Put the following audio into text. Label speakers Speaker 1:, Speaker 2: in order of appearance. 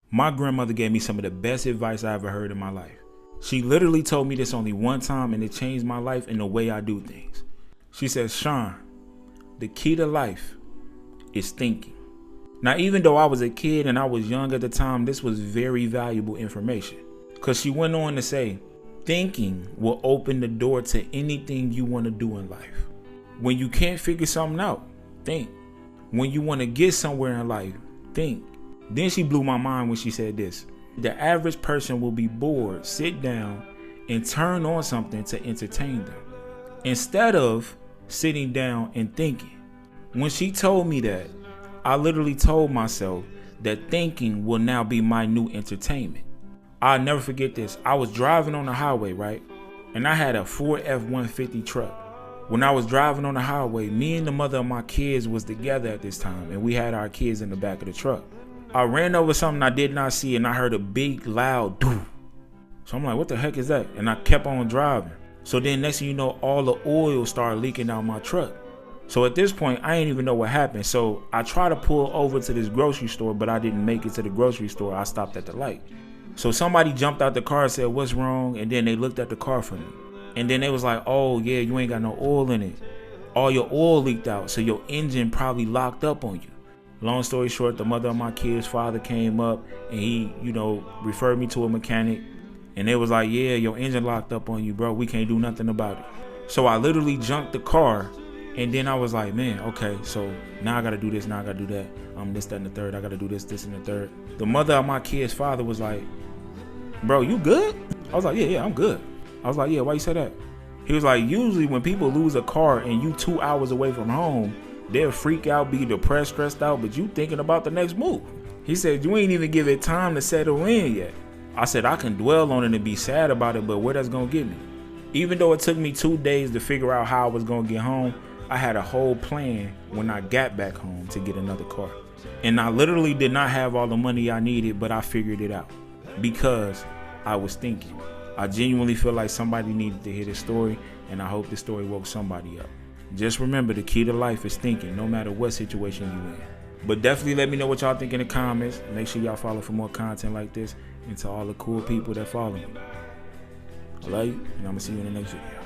Speaker 1: My grandmother gave me some of the best advice I ever heard in my life. She literally told me this only one time and it changed my life and the way I do things. She says, Sean, the key to life is thinking. Now, even though I was a kid and I was young at the time, this was very valuable information. Because she went on to say, thinking will open the door to anything you want to do in life. When you can't figure something out, think. When you want to get somewhere in life, think. Then she blew my mind when she said this. The average person will be bored, sit down, and turn on something to entertain them, instead of sitting down and thinking. When she told me that, I literally told myself that thinking will now be my new entertainment. I'll never forget this. I was driving on the highway, right? And I had a Ford F-150 truck. When I was driving on the highway, me and the mother of my kids was together at this time, and we had our kids in the back of the truck. I ran over something I did not see, and I heard a big, loud doo. So I'm like, what the heck is that? And I kept on driving. So then next thing you know, all the oil started leaking out my truck. So at this point, I didn't even know what happened. So I tried to pull over to this grocery store, but I didn't make it to the grocery store. I stopped at the light. So somebody jumped out the car and said, what's wrong? And then they looked at the car for me. And then they was like, oh yeah, you ain't got no oil in it. All your oil leaked out, so your engine probably locked up on you. Long story short, the mother of my kids' father came up and he, referred me to a mechanic. And they was like, yeah, your engine locked up on you, bro. We can't do nothing about it. So I literally junked the car. And then I was like, man, okay, so now I got to do this, now I got to do that. This, that, and the third. I got to do this, and the third. The mother of my kid's father was like, bro, you good? I was like, yeah, I'm good. I was like, yeah, why you say that? He was like, usually when people lose a car and you 2 hours away from home, they'll freak out, be depressed, stressed out, but you thinking about the next move. He said, you ain't even give it time to settle in yet. I said, I can dwell on it and be sad about it, but where that's going to get me? Even though it took me 2 days to figure out how I was going to get home, I had a whole plan when I got back home to get another car. And I literally did not have all the money I needed, but I figured it out because I was thinking. I genuinely feel like somebody needed to hear this story, and I hope this story woke somebody up. Just remember, the key to life is thinking, no matter what situation you're in. But definitely let me know what y'all think in the comments. Make sure y'all follow for more content like this, and to all the cool people that follow me. I love you, and I'm going to see you in the next video.